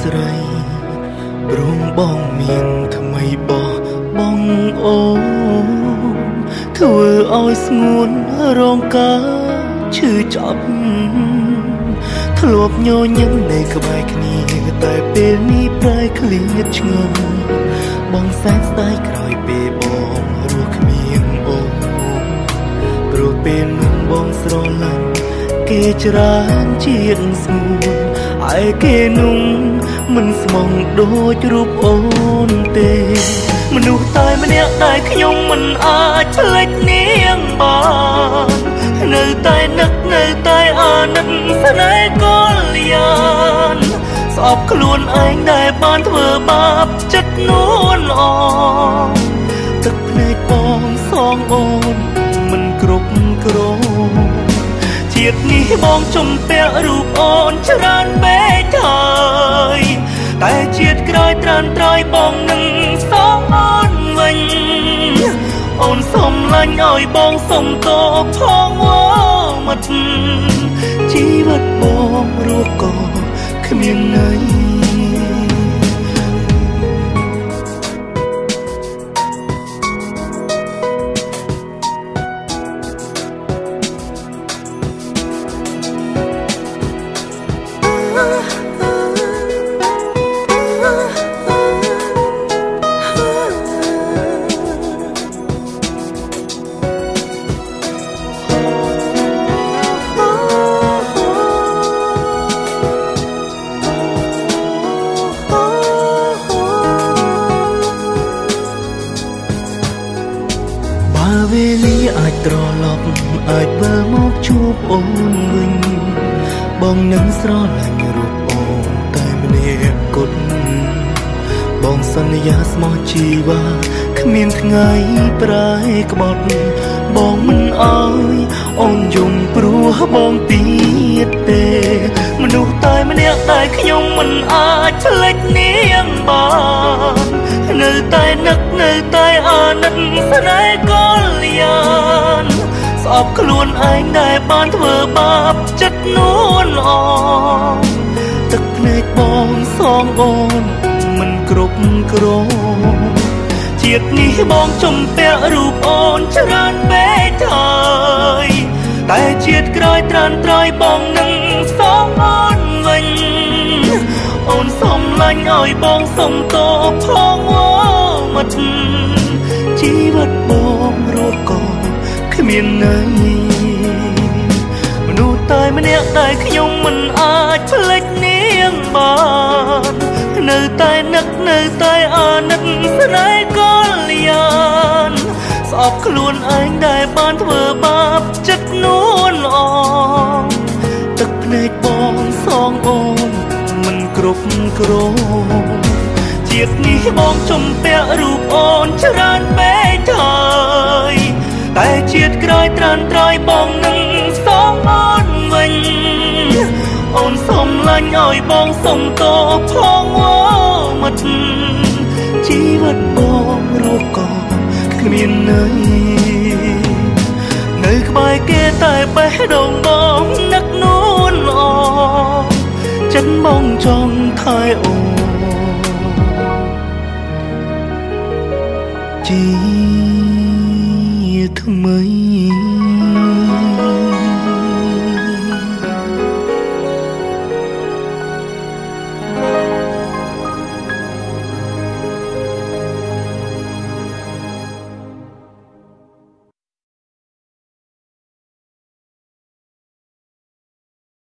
ស្រីព្រមបងមានថ្មីបោះបងអូនធ្វើឲ្យស្ងួនរងការឈឺចាប់ធ្លាប់ញញឹមនៅក្បែរគ្នាតែពេលនេះប្រែឃ្លាតឆ្ងាយបងសែនស្ដាយក្រោយពេលបងរស់គ្មានអូនព្រោះពេលនោះបងស្រឡាញ់គេច្រើនជាងស្ងួនឯគេនោះមិនស្មងដូចរូបអូនទេមនុស្សតែម្នាក់ដែលខ្ញុំមិនអាចភ្លេចនាងបាននៅតែនឹកនៅតែអាណិតស្នេហ៍កល្យានស្អប់ខ្លួនឯងដែលបានធ្វើបាបចិត្តនួនអងទឹកភ្នែកបងសងអូនមិនគ្រប់គ្រងជាតិនេះបងជំពាក់រូបអូនច្រើនពេកហើយតែជាតិក្រោយត្រានត្រយបងនឹងសងអូនវិញអូនសុំលាញ់ឲ្យបងសុំតបផងអូមិត្តជីវិតបងរស់ក៏គ្មានន័យវេលាអាចត្រឡប់អាចវិលមកជួបអូនវិញបងនឹងស្រឡាញ់រូបអូនតែម្នាក់គត់បងសន្យាស្មោះជីវ៉ាគ្មានថ្ងៃប្រែក្បត់បងមិនអើយអូនយំព្រោះបងទៀតទេមនុស្សតែម្នាក់ដែលខ្ញុំមិនអាចភ្លេចនាងបាននៅតែនឹកនៅតែអាណិតស្នេហ៍កល្យានស្អប់ខ្លួនឯងដែលបានធ្វើបាបចិត្តនួនអងទឹកភ្នែកបងសងអូនមិនគ្រប់គ្រងជាតិនេះបងជំពាក់រូបអូនច្រើនពេកហើយតែជាតិក្រោយត្រានត្រយបងនឹងសងអូនវិញអូនសុំលាញ់ឲ្យបងសុំតបផងអូមិត្តជីវិតបងរស់ក៏គ្មានន័យមនុស្សតែម្នាក់ដែលខ្ញុំមិនអាចភ្លេចនាងបាននៅតែនឹកនៅតែអាណិតស្នេហ៍កល្យានស្អប់ខ្លួនឯងដែលបានធ្វើបាបចិត្តនួនអងទឹកភ្នែកបងសងអូនមិនគ្រប់គ្រងជាតិនេះបងជំពាក់រូបអូនច្រើនពេកហើយតែជាតិក្រោយត្រានត្រយបងនឹងសងអូនវិញអូនសុំលាញ់ឲ្យបងសុំតបផងអូមិត្តជីវិតបងរស់ក៏គ្មានន័យនៅក្បែរគេតែបេះដូងបងនឹកនួនអងចិត្តបងចង់ថែអូនជាថ្មី